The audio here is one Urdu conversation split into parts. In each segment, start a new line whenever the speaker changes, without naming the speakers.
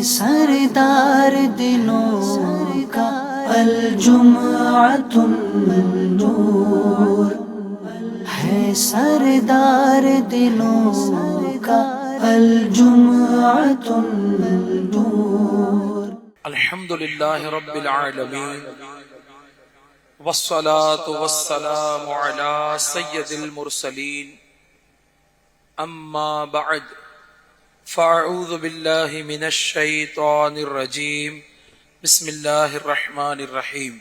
سردار دلوں کا الجمعۃ النور ہے، سردار دلوں کا الجمعۃ النور۔
الحمدللہ رب العالمین والصلاة والسلام علی سید المرسلین، اما بعد فاعوذ باللہ من الشیطان الرجیم، بسم اللہ الرحمن الرحیم۔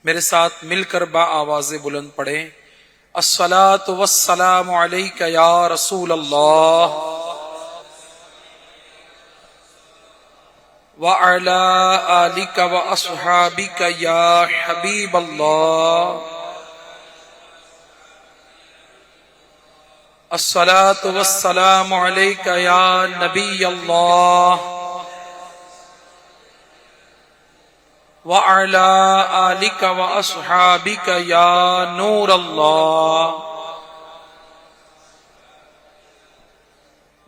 میرے ساتھ مل کر با آواز بلند پڑھیں، الصلاة والسلام علیک یا رسول اللہ وعلی آلک واصحابک یا حبیب اللہ، الصلاة والسلام علیک یا نبی اللہ وعلی آلک واصحابک یا نور اللہ۔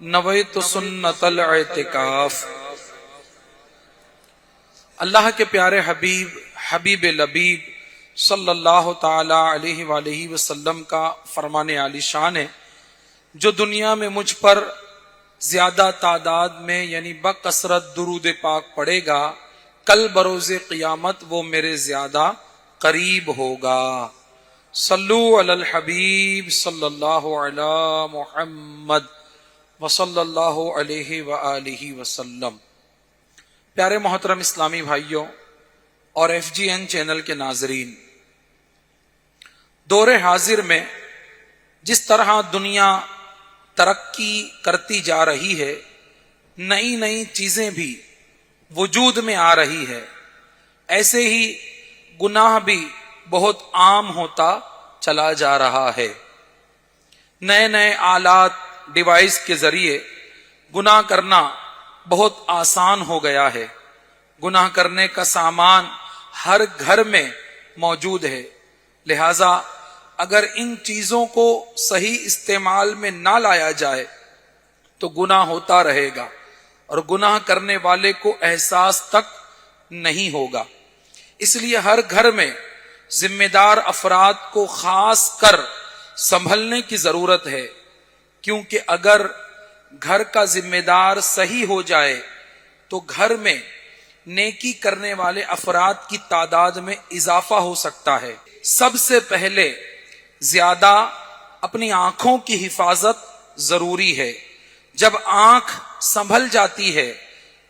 نویت سنت الاعتکاف۔ اللہ کے پیارے حبیب لبیب صلی اللہ تعالی علیہ وآلہ وسلم کا فرمان عالی شان ہے، جو دنیا میں مجھ پر زیادہ تعداد میں یعنی بکثرت درود پاک پڑھے گا، کل بروز قیامت وہ میرے زیادہ قریب ہوگا۔ صلو علی الحبیب صلی اللہ علی محمد وصلی اللہ علیہ وآلہ وسلم۔ پیارے محترم اسلامی بھائیوں اور FGN چینل کے ناظرین، دور حاضر میں جس طرح دنیا ترقی کرتی جا رہی ہے، نئی نئی چیزیں بھی وجود میں آ رہی ہے، ایسے ہی گناہ بھی بہت عام ہوتا چلا جا رہا ہے۔ نئے نئے آلات ڈیوائس کے ذریعے گناہ کرنا بہت آسان ہو گیا ہے، گناہ کرنے کا سامان ہر گھر میں موجود ہے، لہذا اگر ان چیزوں کو صحیح استعمال میں نہ لایا جائے تو گناہ ہوتا رہے گا اور گناہ کرنے والے کو احساس تک نہیں ہوگا۔ اس لیے ہر گھر میں ذمہ دار افراد کو خاص کر سنبھلنے کی ضرورت ہے، کیونکہ اگر گھر کا ذمہ دار صحیح ہو جائے تو گھر میں نیکی کرنے والے افراد کی تعداد میں اضافہ ہو سکتا ہے۔ سب سے پہلے زیادہ اپنی آنکھوں کی حفاظت ضروری ہے۔ جب آنکھ سنبھل جاتی ہے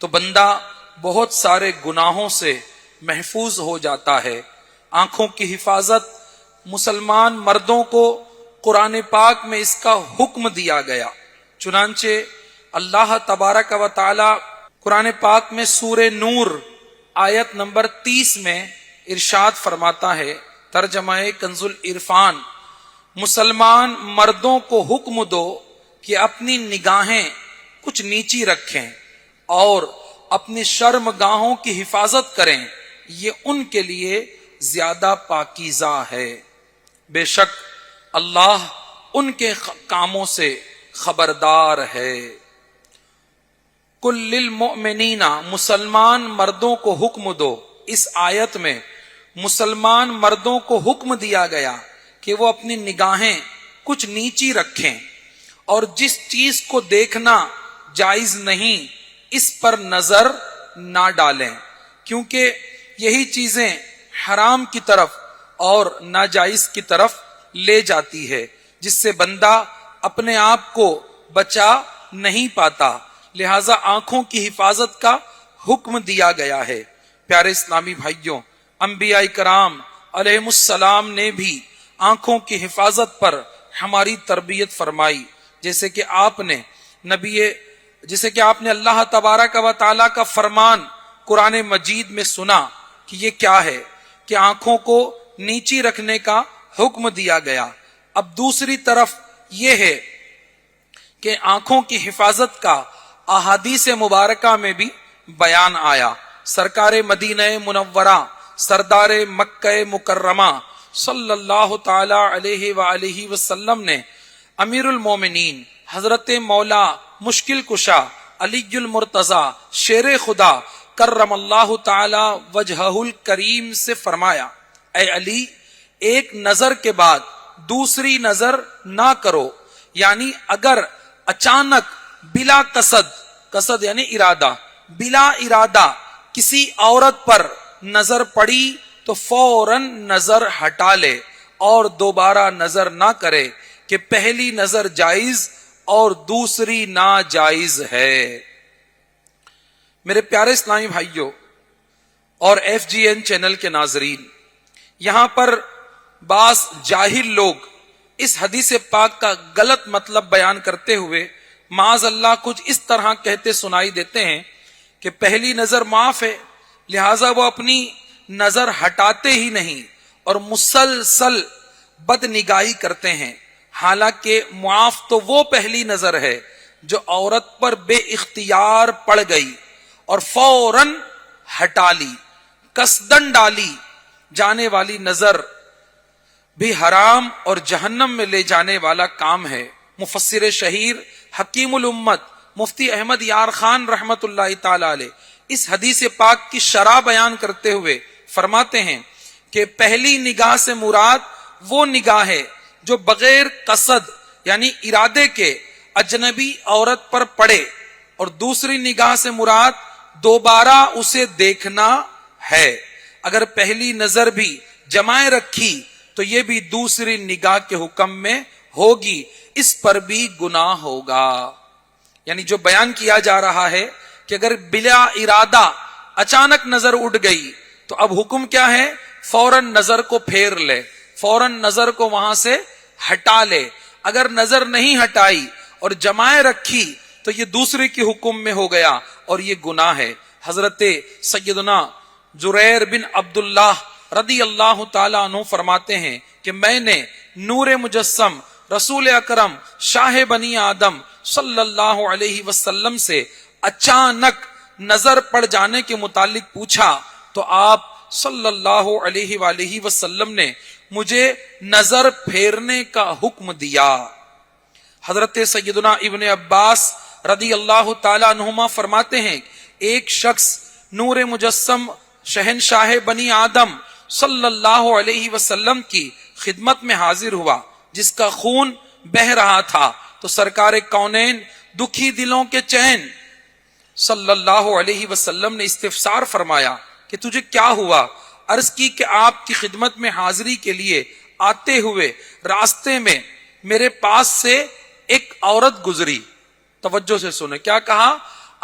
تو بندہ بہت سارے گناہوں سے محفوظ ہو جاتا ہے۔ آنکھوں کی حفاظت مسلمان مردوں کو قرآن پاک میں اس کا حکم دیا گیا، چنانچہ اللہ تبارک و تعالی قرآن پاک میں سورہ نور آیت نمبر 30 میں ارشاد فرماتا ہے، ترجمہ کنز العرفان، مسلمان مردوں کو حکم دو کہ اپنی نگاہیں کچھ نیچی رکھیں اور اپنی شرم گاہوں کی حفاظت کریں، یہ ان کے لیے زیادہ پاکیزہ ہے۔ بے شک اللہ ان کے کاموں سے خبردار ہے۔ کل للمؤمنین، مسلمان مردوں کو حکم دو۔ اس آیت میں مسلمان مردوں کو حکم دیا گیا کہ وہ اپنی نگاہیں کچھ نیچی رکھیں اور جس چیز کو دیکھنا جائز نہیں اس پر نظر نہ ڈالیں، کیونکہ یہی چیزیں حرام کی طرف اور ناجائز کی طرف لے جاتی ہے، جس سے بندہ اپنے آپ کو بچا نہیں پاتا، لہذا آنکھوں کی حفاظت کا حکم دیا گیا ہے۔ پیارے اسلامی بھائیوں، انبیاء کرام علیہ السلام نے بھی آنکھوں کی حفاظت پر ہماری تربیت فرمائی، جیسے کہ آپ نے اللہ تبارک و تعالی کا فرمان قرآن مجید میں سنا کہ یہ کیا ہے کہ آنکھوں کو نیچی رکھنے کا حکم دیا گیا۔ اب دوسری طرف یہ ہے کہ آنکھوں کی حفاظت کا احادیث مبارکہ میں بھی بیان آیا۔ سرکار مدینہ منورہ، سردار مکہ مکرمہ صلی اللہ تعالی علیہ وآلہ وسلم نے امیر المومنین حضرت مولا مشکل کشا علی المرتضی شیر خدا کرم اللہ تعالی وجہہ الکریم سے فرمایا، اے علی، ایک نظر کے بعد دوسری نظر نہ کرو، یعنی اگر اچانک بلا قصد یعنی ارادہ، بلا ارادہ کسی عورت پر نظر پڑی تو فوراً نظر ہٹا لے اور دوبارہ نظر نہ کرے کہ پہلی نظر جائز اور دوسری ناجائز ہے۔ میرے پیارے اسلامی بھائیوں اور FGN چینل کے ناظرین، یہاں پر بعض جاہل لوگ اس حدیث پاک کا غلط مطلب بیان کرتے ہوئے معاذ اللہ کچھ اس طرح کہتے سنائی دیتے ہیں کہ پہلی نظر معاف ہے، لہٰذا وہ اپنی نظر ہٹاتے ہی نہیں اور مسلسل بد نگاہی کرتے ہیں، حالانکہ معاف تو وہ پہلی نظر ہے جو عورت پر بے اختیار پڑ گئی اور فوراً ہٹا لی۔ قصدن ڈالی جانے والی نظر بھی حرام اور جہنم میں لے جانے والا کام ہے۔ مفسر شہیر حکیم الامت مفتی احمد یار خان رحمت اللہ تعالی علیہ اس حدیث پاک کی شرح بیان کرتے ہوئے فرماتے ہیں کہ پہلی نگاہ سے مراد وہ نگاہ ہے جو بغیر قصد یعنی ارادے کے اجنبی عورت پر پڑے، اور دوسری نگاہ سے مراد دوبارہ اسے دیکھنا ہے۔ اگر پہلی نظر بھی جمائے رکھی تو یہ بھی دوسری نگاہ کے حکم میں ہوگی، اس پر بھی گناہ ہوگا۔ یعنی جو بیان کیا جا رہا ہے کہ اگر بلا ارادہ اچانک نظر اٹھ گئی تو اب حکم کیا ہے؟ فوراً نظر کو پھیر لے، فوراً نظر کو وہاں سے ہٹا لے۔ اگر نظر نہیں ہٹائی اور جمائے رکھی تو یہ دوسرے کے حکم میں ہو گیا اور یہ گناہ ہے۔ حضرت سیدنا جریر بن عبداللہ رضی اللہ تعالیٰ عنہ فرماتے ہیں کہ میں نے نور مجسم رسول اکرم شاہ بنی آدم صلی اللہ علیہ وسلم سے اچانک نظر پڑ جانے کے متعلق پوچھا تو آپ صلی اللہ علیہ وآلہ وسلم نے مجھے نظر پھیرنے کا حکم دیا۔ حضرت سیدنا ابن عباس رضی اللہ تعالیٰ عنہما فرماتے ہیں ایک شخص نور مجسم شہنشاہ بنی آدم صلی اللہ علیہ وسلم کی خدمت میں حاضر ہوا جس کا خون بہ رہا تھا، تو سرکار کونین دکھی دلوں کے چین صلی اللہ علیہ وسلم نے استفسار فرمایا کہ تجھے کیا ہوا؟ عرض کی کہ آپ کی خدمت میں حاضری کے لیے آتے ہوئے راستے میں میرے پاس سے ایک عورت گزری۔ توجہ سے سنیں، کیا کہا؟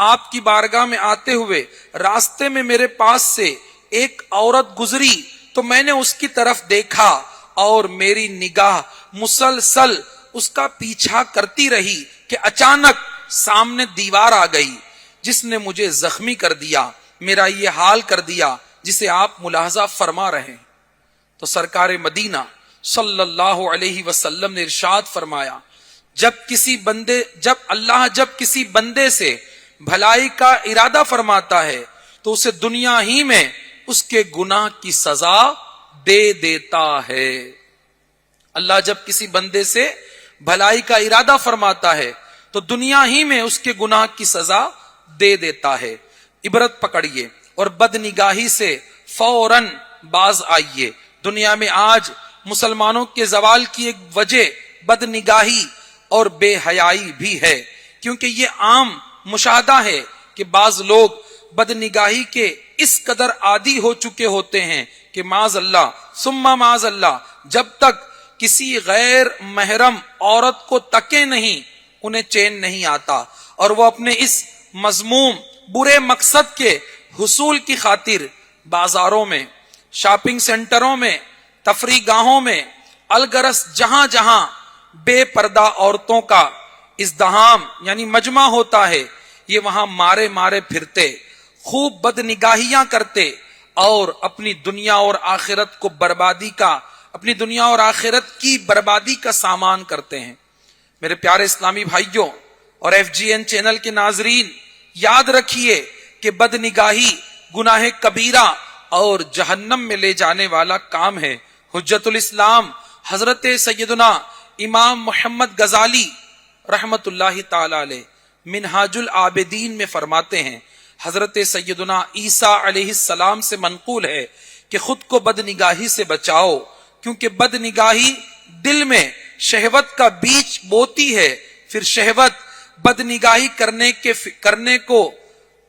آپ کی بارگاہ میں آتے ہوئے راستے میں میرے پاس سے ایک عورت گزری تو میں نے اس کی طرف دیکھا اور میری نگاہ مسلسل اس کا پیچھا کرتی رہی کہ اچانک سامنے دیوار آ گئی جس نے مجھے زخمی کر دیا، میرا یہ حال کر دیا جسے آپ ملاحظہ فرما رہے ہیں۔ تو سرکار مدینہ صلی اللہ علیہ وسلم نے ارشاد فرمایا جب اللہ کسی بندے سے بھلائی کا ارادہ فرماتا ہے تو اسے دنیا ہی میں اس کے گناہ کی سزا دے دیتا ہے۔ اللہ جب کسی بندے سے بھلائی کا ارادہ فرماتا ہے تو دنیا ہی میں اس کے گناہ کی سزا دے دیتا ہے۔ عبرت پکڑیے اور بد نگاہی سے فوراً باز آئیے۔ دنیا میں آج مسلمانوں کے زوال کی ایک وجہ بد نگاہی اور بے حیائی بھی ہے، کیونکہ یہ عام مشاہدہ ہے کہ بعض لوگ بد نگاہی کے اس قدر عادی ہو چکے ہوتے ہیں کہ معاذ اللہ ثم معاذ اللہ جب تک کسی غیر محرم عورت کو تکے نہیں انہیں چین نہیں آتا، اور وہ اپنے اس مذموم برے مقصد کے حصول کی خاطر بازاروں میں، شاپنگ سینٹروں میں، تفریح گاہوں میں، الغرض جہاں جہاں بے پردہ عورتوں کا ازدحام یعنی مجمع ہوتا ہے یہ وہاں مارے مارے پھرتے، خوب بد نگاہیاں کرتے اور اپنی دنیا اور آخرت کو اپنی دنیا اور آخرت کی بربادی کا سامان کرتے ہیں۔ میرے پیارے اسلامی بھائیوں اور FGN چینل کے ناظرین، یاد رکھیے کہ بد نگاہی گناہ کبیرہ اور جہنم میں لے جانے والا کام ہے۔ حجت الاسلام حضرت سیدنا امام محمد غزالی رحمت اللہ تعالی علیہ منہاج العابدین میں فرماتے ہیں، حضرت سیدنا عیسیٰ علیہ السلام سے منقول ہے کہ خود کو بد نگاہی سے بچاؤ، کیونکہ بد نگاہی دل میں شہوت کا بیج بوتی ہے، پھر شہوت بد نگاہی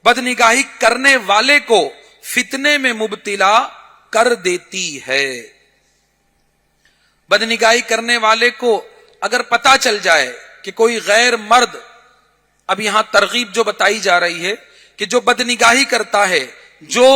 بد نگاہی کرنے والے کو فتنے میں مبتلا کر دیتی ہے۔ بد نگاہی کرنے والے کو اگر پتا چل جائے کہ کوئی غیر مرد، اب یہاں ترغیب جو بتائی جا رہی ہے کہ جو بد نگاہی کرتا ہے، جو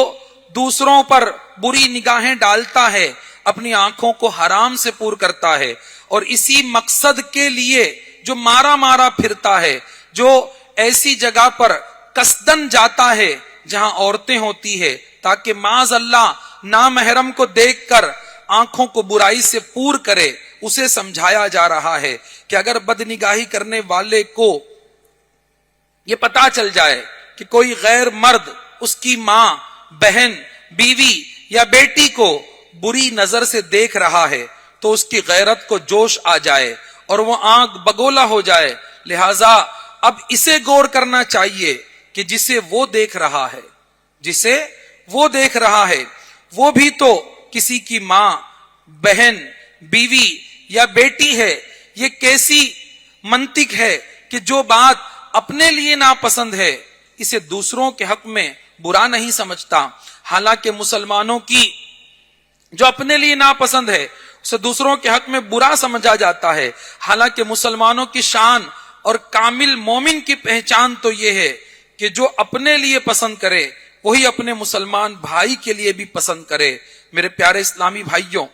دوسروں پر بری نگاہیں ڈالتا ہے، اپنی آنکھوں کو حرام سے پور کرتا ہے، اور اسی مقصد کے لیے جو مارا پھرتا ہے، جو ایسی جگہ پر قصدن جاتا ہے جہاں عورتیں ہوتی ہے تاکہ معاذ اللہ نامحرم کو دیکھ کر آنکھوں کو برائی سے پور کرے، اسے سمجھایا جا رہا ہے کہ اگر بد نگاہی کرنے والے کو یہ پتا چل جائے کہ کوئی غیر مرد اس کی ماں، بہن، بیوی یا بیٹی کو بری نظر سے دیکھ رہا ہے تو اس کی غیرت کو جوش آ جائے اور وہ آنکھ بگولا ہو جائے، لہذا اب اسے غور کرنا چاہیے کہ جسے وہ دیکھ رہا ہے وہ بھی تو کسی کی ماں، بہن، بیوی یا بیٹی ہے۔ یہ کیسی منطق ہے کہ جو بات اپنے لیے ناپسند ہے اسے دوسروں کے حق میں برا نہیں سمجھتا، حالانکہ مسلمانوں کی جو اپنے لیے ناپسند ہے اسے دوسروں کے حق میں برا سمجھا جاتا ہے، حالانکہ مسلمانوں کی شان اور کامل مومن کی پہچان تو یہ ہے کہ جو اپنے لیے پسند کرے وہی اپنے مسلمان بھائی کے لیے بھی پسند کرے۔ میرے پیارے اسلامی بھائیوں،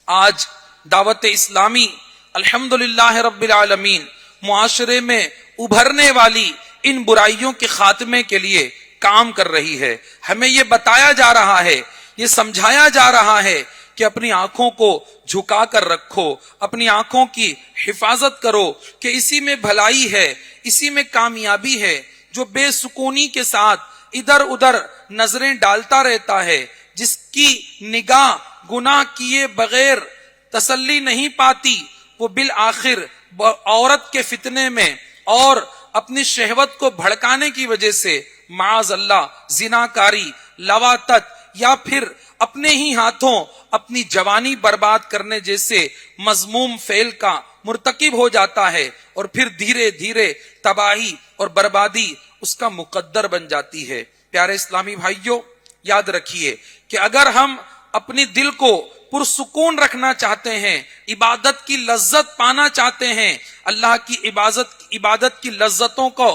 آج دعوت اسلامی الحمدللہ رب العالمین معاشرے میں ابھرنے والی ان برائیوں کے خاتمے کے لیے کام کر رہی ہے۔ ہمیں یہ بتایا جا رہا ہے، یہ سمجھایا جا رہا ہے کہ اپنی آنکھوں کو جھکا کر رکھو، اپنی آنکھوں کی حفاظت کرو، کہ اسی میں بھلائی ہے، اسی میں کامیابی ہے۔ جو بے سکونی کے ساتھ ادھر ادھر نظریں ڈالتا رہتا ہے، جس کی نگاہ گناہ کیے بغیر تسلی نہیں پاتی، وہ بالآخر عورت کے فتنے میں اور اپنی شہوت کو بھڑکانے کی وجہ سے معاذ اللہ زناکاری، لواطت یا پھر اپنے ہی ہاتھوں اپنی جوانی برباد کرنے جیسے مذموم فعل کا مرتکب ہو جاتا ہے، اور پھر دھیرے دھیرے تباہی اور بربادی اس کا مقدر بن جاتی ہے۔ پیارے اسلامی بھائیوں، یاد رکھیے کہ اگر ہم اپنی دل کو پرسکون رکھنا چاہتے ہیں، عبادت کی لذت پانا چاہتے ہیں، اللہ کی عبادت کی لذتوں کو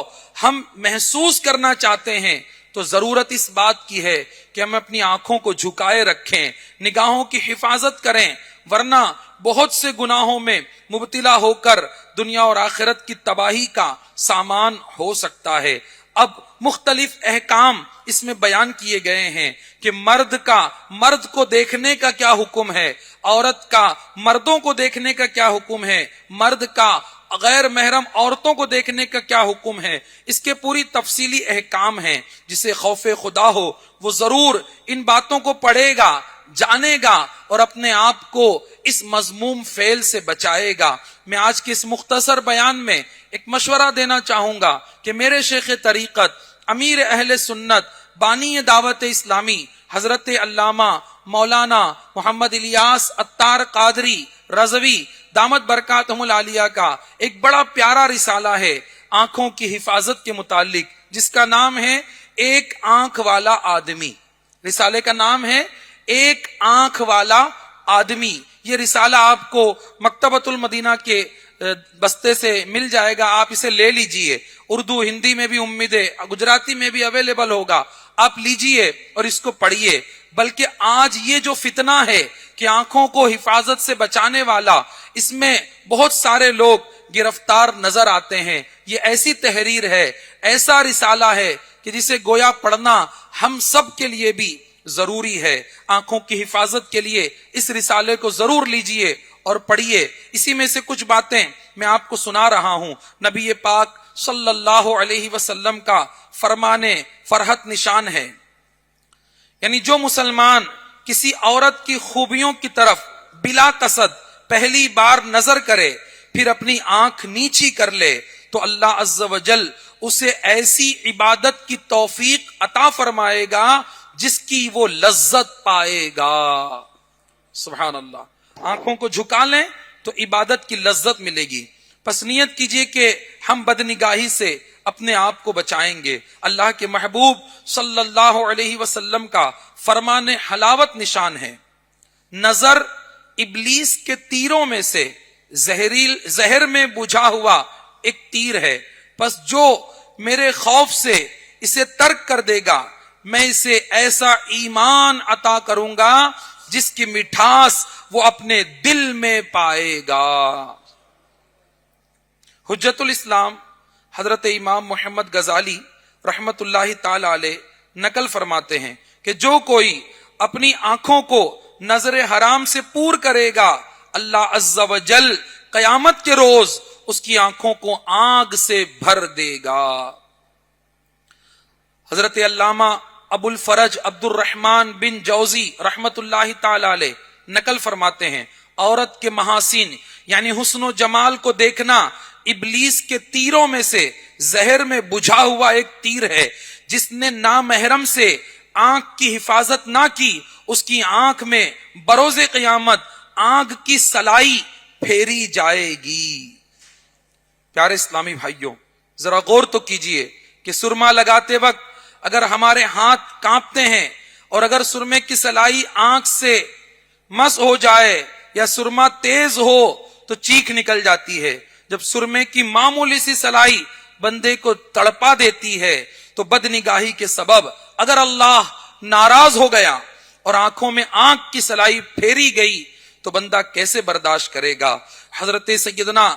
ہم محسوس کرنا چاہتے ہیں، تو ضرورت اس بات کی ہے کہ ہم اپنی آنکھوں کو جھکائے رکھیں، نگاہوں کی حفاظت کریں، ورنہ بہت سے گناہوں میں مبتلا ہو کر دنیا اور آخرت کی تباہی کا سامان ہو سکتا ہے۔ اب مختلف احکام اس میں بیان کیے گئے ہیں کہ مرد کو دیکھنے کا کیا حکم ہے، عورت کا مردوں کو دیکھنے کا کیا حکم ہے، مرد کا غیر محرم عورتوں کو دیکھنے کا کیا حکم ہے۔ اس کے پوری تفصیلی احکام ہیں۔ جسے خوف خدا ہو وہ ضرور ان باتوں کو پڑھے گا، جانے گا اور اپنے آپ کو اس مذموم فعل سے بچائے گا۔ میں آج کے اس مختصر بیان میں ایک مشورہ دینا چاہوں گا کہ میرے شیخ طریقت، امیر اہل سنت، بانی دعوت اسلامی حضرت علامہ مولانا محمد الیاس عطار قادری رضوی دامت برکاتہم العالیہ کا ایک بڑا پیارا رسالہ ہے آنکھوں کی حفاظت کے متعلق، جس کا نام ہے ایک آنکھ والا آدمی۔ رسالے کا نام ہے ایک آنکھ والا آدمی۔ یہ رسالہ آپ کو مکتبۃ المدینہ کے بستے سے مل جائے گا، آپ اسے لے لیجئے۔ اردو ہندی میں بھی امید ہے، گجراتی میں بھی اویلیبل ہوگا، آپ لیجئے اور اس کو پڑھیے۔ بلکہ آج یہ جو فتنہ ہے کہ آنکھوں کو حفاظت سے بچانے والا، اس میں بہت سارے لوگ گرفتار نظر آتے ہیں۔ یہ ایسی تحریر ہے، ایسا رسالہ ہے کہ جسے گویا پڑھنا ہم سب کے لیے بھی ضروری ہے۔ آنکھوں کی حفاظت کے لیے اس رسالے کو ضرور لیجئے اور پڑھیے۔ اسی میں سے کچھ باتیں میں آپ کو سنا رہا ہوں۔ نبی پاک صلی اللہ علیہ وسلم کا فرمان فرحت نشان ہے، یعنی جو مسلمان کسی عورت کی خوبیوں کی طرف بلا قصد پہلی بار نظر کرے، پھر اپنی آنکھ نیچی کر لے، تو اللہ عز و جل اسے ایسی عبادت کی توفیق عطا فرمائے گا جس کی وہ لذت پائے گا. سبحان اللہ. آنکھوں کو جھکا لیں تو عبادت کی لذت ملے گی. پس نیت کیجئے کہ ہم بدنگاہی سے اپنے آپ کو بچائیں گے. اللہ کے محبوب صلی اللہ علیہ وسلم کا فرمان حلاوت نشان ہے. نظر ابلیس کے تیروں میں سے زہر میں بجھا ہوا ایک تیر ہے. پس جو میرے خوف سے اسے ترک کر دے گا میں اسے ایسا ایمان عطا کروں گا جس کی مٹھاس وہ اپنے دل میں پائے گا. حجت الاسلام حضرت امام محمد غزالی رحمت اللہ تعالی علیہ نقل فرماتے ہیں کہ جو کوئی اپنی آنکھوں کو نظر حرام سے پور کرے گا اللہ عز و جل قیامت کے روز اس کی آنکھوں کو آگ سے بھر دے گا. حضرت علامہ ابو الفرج عبد الرحمن بن جوزی رحمت اللہ تعالی علیہ نقل فرماتے ہیں عورت کے محاسن یعنی حسن و جمال کو دیکھنا ابلیس کے تیروں میں سے زہر میں بجھا ہوا ایک تیر ہے. جس نے نامحرم سے آنکھ کی حفاظت نہ کی اس کی آنکھ میں بروز قیامت آگ کی سلائی پھیری جائے گی. پیارے اسلامی بھائیوں ذرا غور تو کیجئے کہ سرما لگاتے وقت اگر ہمارے ہاتھ کانپتے ہیں اور اگر سرمے کی سلائی آنکھ سے مس ہو جائے یا سرما تیز ہو تو چیخ نکل جاتی ہے. جب سرمے کی معمولی سی سلائی بندے کو تڑپا دیتی ہے تو بدنگاہی کے سبب اگر اللہ ناراض ہو گیا اور آنکھوں میں آنکھ کی سلائی پھیری گئی تو بندہ کیسے برداشت کرے گا. حضرت سیدنا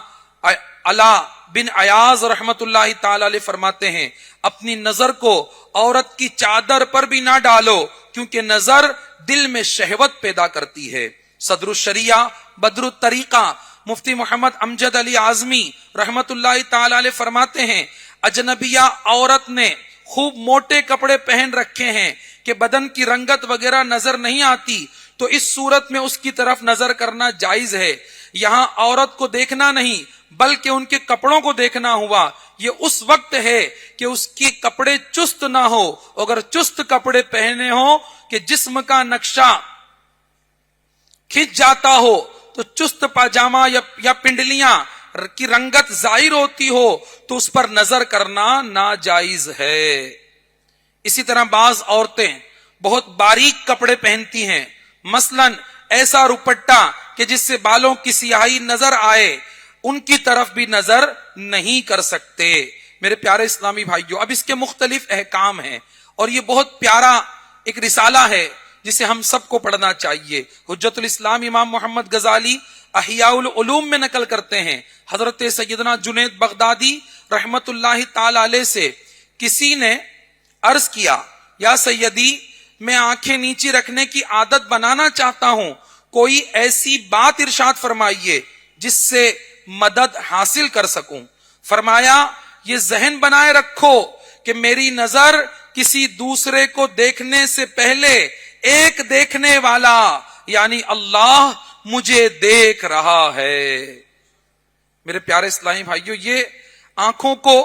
علا بن عیاض رحمت اللہ تعالی علیہ فرماتے ہیں اپنی نظر کو عورت کی چادر پر بھی نہ ڈالو کیونکہ نظر دل میں شہوت پیدا کرتی ہے. صدر الشریعہ بدر الطریقہ مفتی محمد امجد علی اعظمی رحمت اللہ تعالی علیہ فرماتے ہیں اجنبیہ عورت نے خوب موٹے کپڑے پہن رکھے ہیں کہ بدن کی رنگت وغیرہ نظر نہیں آتی تو اس صورت میں اس کی طرف نظر کرنا جائز ہے. یہاں عورت کو دیکھنا نہیں بلکہ ان کے کپڑوں کو دیکھنا ہوا. یہ اس وقت ہے کہ اس کے کپڑے چست نہ ہو. اگر چست کپڑے پہنے ہو کہ جسم کا نقشہ کھنچ جاتا ہو تو چست پاجامہ یا پنڈلیاں کی رنگت ظاہر ہوتی ہو تو اس پر نظر کرنا ناجائز ہے. اسی طرح بعض عورتیں بہت باریک کپڑے پہنتی ہیں مثلا ایسا روپٹا کہ جس سے بالوں کی سیاہی نظر آئے ان کی طرف بھی نظر نہیں کر سکتے. میرے پیارے اسلامی بھائیوں اب اس کے مختلف احکام ہیں اور یہ بہت پیارا ایک رسالہ ہے جسے ہم سب کو پڑھنا چاہیے. حجت الاسلام امام محمد غزالی احیاء العلوم میں نقل کرتے ہیں حضرت سیدنا جنید بغدادی رحمت اللہ تعالی علیہ سے کسی نے عرض کیا یا سیدی میں آنکھیں نیچی رکھنے کی عادت بنانا چاہتا ہوں کوئی ایسی بات ارشاد فرمائیے جس سے مدد حاصل کر سکوں. فرمایا یہ ذہن بنائے رکھو کہ میری نظر کسی دوسرے کو دیکھنے سے پہلے ایک دیکھنے والا یعنی اللہ مجھے دیکھ رہا ہے. میرے پیارے اسلامی بھائیوں یہ آنکھوں کو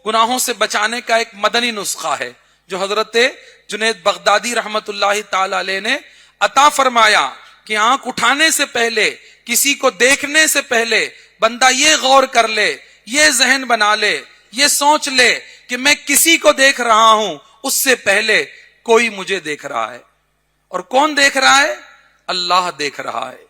گناہوں سے بچانے کا ایک مدنی نسخہ ہے جو حضرت جنید بغدادی رحمت اللہ تعالی علیہ نے عطا فرمایا کہ آنکھ اٹھانے سے پہلے کسی کو دیکھنے سے پہلے بندہ یہ غور کر لے یہ ذہن بنا لے یہ سوچ لے کہ میں کسی کو دیکھ رہا ہوں اس سے پہلے کوئی مجھے دیکھ رہا ہے. اور کون دیکھ رہا ہے؟ اللہ دیکھ رہا ہے.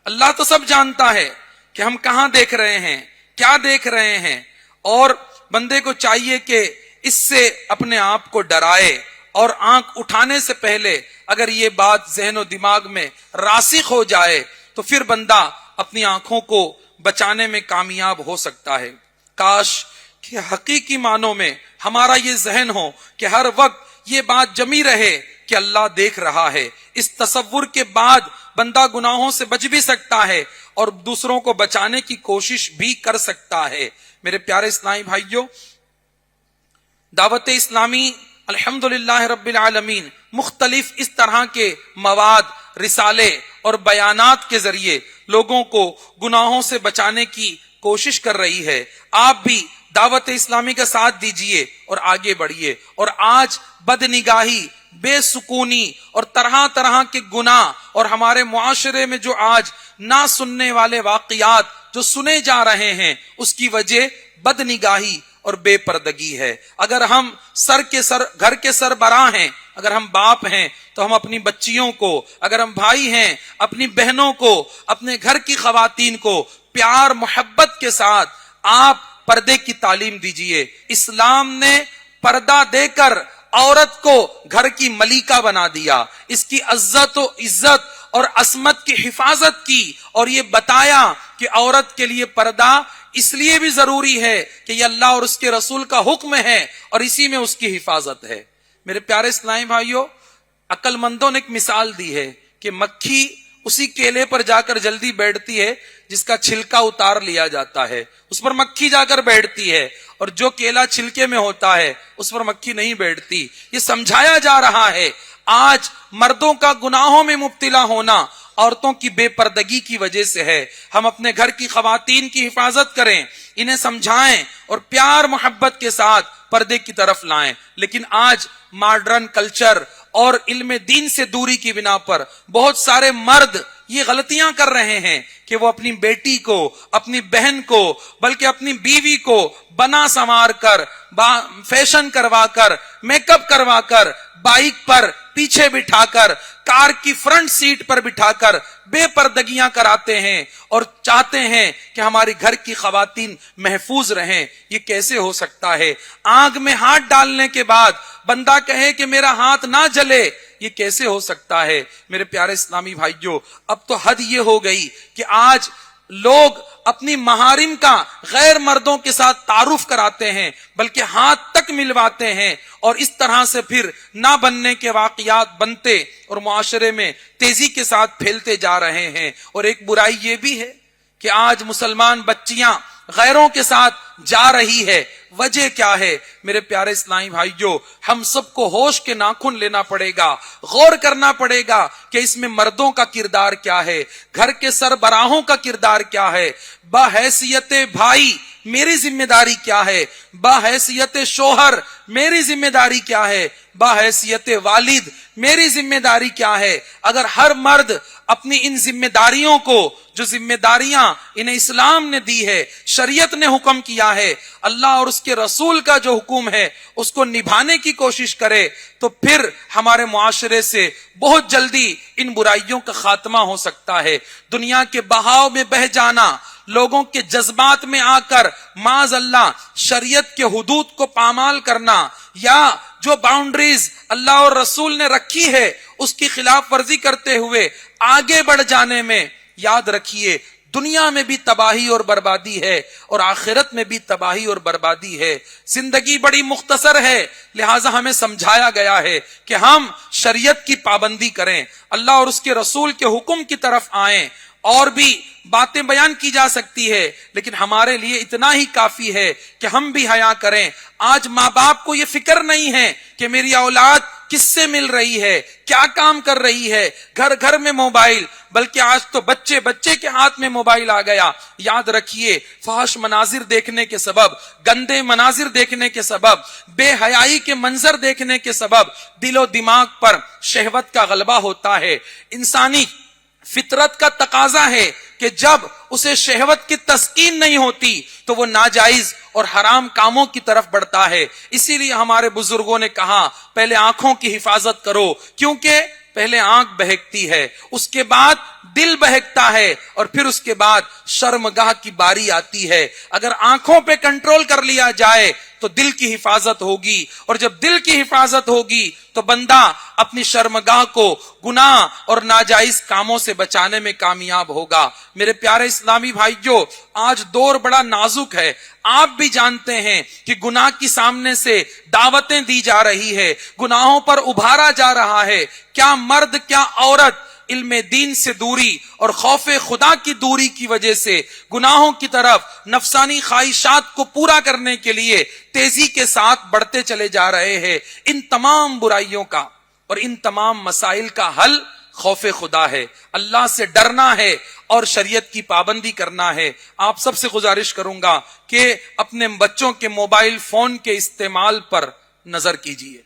اللہ تو سب جانتا ہے کہ ہم کہاں دیکھ رہے ہیں کیا دیکھ رہے ہیں اور بندے کو چاہیے کہ اس سے اپنے آپ کو ڈرائے اور آنکھ اٹھانے سے پہلے اگر یہ بات ذہن و دماغ میں راسخ ہو جائے تو پھر بندہ اپنی آنکھوں کو بچانے میں کامیاب ہو سکتا ہے. کاش کہ حقیقی معنوں میں ہمارا یہ ذہن ہو کہ ہر وقت یہ بات جمی رہے کہ اللہ دیکھ رہا ہے. اس تصور کے بعد بندہ گناہوں سے بچ بھی سکتا ہے اور دوسروں کو بچانے کی کوشش بھی کر سکتا ہے. میرے پیارے اسلامی بھائیوں دعوت اسلامی الحمدللہ رب العالمین مختلف اس طرح کے مواد رسالے اور بیانات کے ذریعے لوگوں کو گناہوں سے بچانے کی کوشش کر رہی ہے. آپ بھی دعوت اسلامی کا ساتھ دیجئے اور آگے بڑھیے. اور آج بدنگاہی، بے سکونی اور طرح طرح کے گناہ اور ہمارے معاشرے میں جو آج نہ سننے والے واقعات جو سنے جا رہے ہیں، اس کی وجہ بدنگاہی اور بے پردگی ہے. اگر ہم گھر کے سربراہ ہیں، اگر ہم باپ ہیں تو ہم اپنی بچیوں کو، اگر ہم بھائی ہیں اپنی بہنوں کو، اپنے گھر کی خواتین کو پیار محبت کے ساتھ آپ پردے کی تعلیم دیجئے. اسلام نے پردہ دے کر عورت کو گھر کی ملکہ بنا دیا، اس کی عزت اور عصمت کی حفاظت کی، اور یہ بتایا کہ عورت کے لیے پردہ اس لیے بھی ضروری ہے کہ یہ اللہ اور اس کے رسول کا حکم ہے اور اسی میں اس کی حفاظت ہے. میرے پیارے اسلامی بھائیوں، عقل مندوں نے ایک مثال دی ہے کہ مکھی اسی کیلے پر جا کر جلدی بیٹھتی ہے جس کا چھلکا اتار لیا جاتا ہے، اس پر مکھی جا کر بیٹھتی ہے، اور جو کیلا چھلکے میں ہوتا ہے اس پر مکھی نہیں بیٹھتی. یہ سمجھایا جا رہا ہے آج مردوں کا گناہوں میں مبتلا ہونا عورتوں کی بے پردگی کی وجہ سے ہے. ہم اپنے گھر کی خواتین کی حفاظت کریں، انہیں سمجھائیں اور پیار محبت کے ساتھ پردے کی طرف لائیں. لیکن آج ماڈرن کلچر اور علم دین سے دوری کی بنا پر بہت سارے مرد یہ غلطیاں کر رہے ہیں کہ وہ اپنی بیٹی کو، اپنی بہن کو، بلکہ اپنی بیوی کو بنا سنوار کر، فیشن کروا کر، میک اپ کروا کر، بائک پر پیچھے بٹھا کر، کار کی فرنٹ سیٹ پر بٹھا کر بے پردگیاں کراتے ہیں اور چاہتے ہیں کہ ہماری گھر کی خواتین محفوظ رہیں. یہ کیسے ہو سکتا ہے؟ آگ میں ہاتھ ڈالنے کے بعد بندہ کہے کہ میرا ہاتھ نہ جلے، یہ کیسے ہو سکتا ہے؟ میرے پیارے اسلامی بھائیوں، اب تو حد یہ ہو گئی کہ آج لوگ اپنی محارم کا غیر مردوں کے ساتھ تعارف کراتے ہیں، بلکہ ہاتھ تک ملواتے ہیں، اور اس طرح سے پھر نہ بننے کے واقعات بنتے اور معاشرے میں تیزی کے ساتھ پھیلتے جا رہے ہیں. اور ایک برائی یہ بھی ہے کہ آج مسلمان بچیاں غیروں کے ساتھ جا رہی ہے. وجہ کیا ہے؟ میرے پیارے اسلامی بھائیوں، ہم سب کو ہوش کے ناخن لینا پڑے گا، غور کرنا پڑے گا کہ اس میں مردوں کا کردار کیا ہے، گھر کے سربراہوں کا کردار کیا ہے، بحیثیت بھائی میری ذمہ داری کیا ہے، بحیثیت شوہر میری ذمہ داری کیا ہے، بحیثیت والد میری ذمہ داری کیا ہے. اگر ہر مرد اپنی ان ذمہ داریوں کو، جو ذمہ داریاں انہیں اسلام نے دی ہے، شریعت نے حکم کیا ہے، اللہ اور اس کے رسول کا جو حکم ہے، اس کو نبھانے کی کوشش کرے، تو پھر ہمارے معاشرے سے بہت جلدی ان برائیوں کا خاتمہ ہو سکتا ہے. دنیا کے بہاؤ میں بہہ جانا، لوگوں کے جذبات میں آ کر معاذ اللہ شریعت کے حدود کو پامال کرنا، یا جو باؤنڈریز اللہ اور رسول نے رکھی ہے اس کی خلاف ورزی کرتے ہوئے آگے بڑھ جانے میں، یاد رکھیے دنیا میں بھی تباہی اور بربادی ہے اور آخرت میں بھی تباہی اور بربادی ہے. زندگی بڑی مختصر ہے، لہٰذا ہمیں سمجھایا گیا ہے کہ ہم شریعت کی پابندی کریں، اللہ اور اس کے رسول کے حکم کی طرف آئیں. اور بھی باتیں بیان کی جا سکتی ہے، لیکن ہمارے لیے اتنا ہی کافی ہے کہ ہم بھی حیا کریں. آج ماں باپ کو یہ فکر نہیں ہے کہ میری اولاد کس سے مل رہی ہے، کیا کام کر رہی ہے، گھر گھر میں موبائل، بلکہ آج تو بچے بچے کے ہاتھ میں موبائل آ گیا. یاد رکھیے فحش مناظر دیکھنے کے سبب، گندے مناظر دیکھنے کے سبب، بے حیائی کے منظر دیکھنے کے سبب دل و دماغ پر شہوت کا غلبہ ہوتا ہے. انسانی فطرت کا تقاضا ہے کہ جب اسے شہوت کی تسکین نہیں ہوتی تو وہ ناجائز اور حرام کاموں کی طرف بڑھتا ہے. اسی لیے ہمارے بزرگوں نے کہا پہلے آنکھوں کی حفاظت کرو، کیونکہ پہلے آنکھ بہکتی ہے، اس کے بعد دل بہکتا ہے، اور پھر اس کے بعد شرمگاہ کی باری آتی ہے. اگر آنکھوں پہ کنٹرول کر لیا جائے تو دل کی حفاظت ہوگی، اور جب دل کی حفاظت ہوگی تو بندہ اپنی شرمگاہ کو گناہ اور ناجائز کاموں سے بچانے میں کامیاب ہوگا. میرے پیارے اسلامی بھائیوں، آج دور بڑا نازک ہے. آپ بھی جانتے ہیں کہ گناہ کی سامنے سے دعوتیں دی جا رہی ہے، گناہوں پر ابھارا جا رہا ہے. کیا مرد کیا عورت علم دین سے دوری اور خوف خدا کی دوری کی وجہ سے گناہوں کی طرف نفسانی خواہشات کو پورا کرنے کے لیے تیزی کے ساتھ بڑھتے چلے جا رہے ہیں. ان تمام برائیوں کا اور ان تمام مسائل کا حل خوف خدا ہے، اللہ سے ڈرنا ہے اور شریعت کی پابندی کرنا ہے۔ آپ سب سے گزارش کروں گا کہ اپنے بچوں کے موبائل فون کے استعمال پر نظر کیجئے،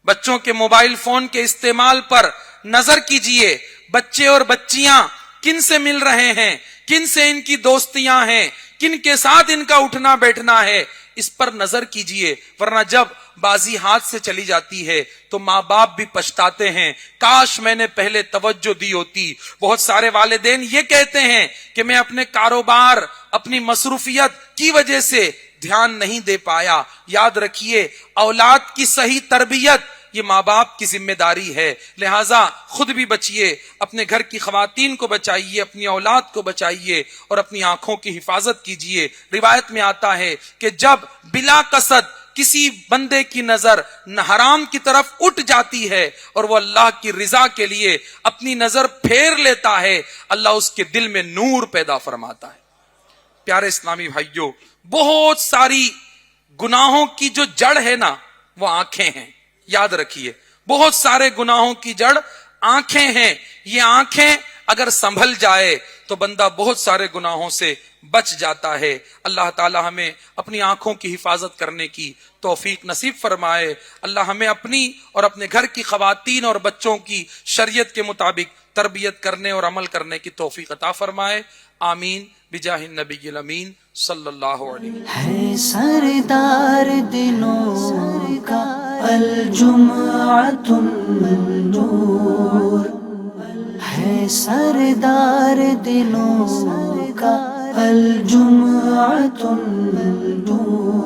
بچوں کے موبائل فون کے استعمال پر نظر کیجئے۔ بچے اور بچیاں کن سے مل رہے ہیں، کن سے ان کی دوستیاں ہیں، کن کے ساتھ ان کا اٹھنا بیٹھنا ہے، اس پر نظر کیجئے، ورنہ جب بازی ہاتھ سے چلی جاتی ہے تو ماں باپ بھی پچھتاتے ہیں، کاش میں نے پہلے توجہ دی ہوتی۔ بہت سارے والدین یہ کہتے ہیں کہ میں اپنے کاروبار، اپنی مصروفیت کی وجہ سے دھیان نہیں دے پایا۔ یاد رکھیے، اولاد کی صحیح تربیت یہ ماں باپ کی ذمہ داری ہے، لہٰذا خود بھی بچیے، اپنے گھر کی خواتین کو بچائیے، اپنی اولاد کو بچائیے اور اپنی آنکھوں کی حفاظت کیجیے۔ روایت میں آتا ہے کہ جب بلا قصد کسی بندے کی نظر حرام کی طرف اٹھ جاتی ہے اور وہ اللہ کی رضا کے لیے اپنی نظر پھیر لیتا ہے، اللہ اس کے دل میں نور پیدا فرماتا ہے۔ پیارے اسلامی بھائیوں، بہت ساری گناہوں کی جو جڑ ہے نا وہ آنکھیں ہیں۔ یاد رکھیے، بہت سارے گناہوں کی جڑ آنکھیں ہیں۔ یہ آنکھیں اگر سنبھل جائے تو بندہ بہت سارے گناہوں سے بچ جاتا ہے۔ اللہ تعالی ہمیں اپنی آنکھوں کی حفاظت کرنے کی توفیق نصیب فرمائے۔ اللہ ہمیں اپنی اور اپنے گھر کی خواتین اور بچوں کی شریعت کے مطابق تربیت کرنے اور عمل کرنے کی توفیق عطا فرمائے۔ آمین بجاہ النبی الامین صلی اللہ علیہ وسلم۔
ہے سردار دلوں کا الجمعۃ النور، ہے سردار دلوں کا الجمعۃ النور۔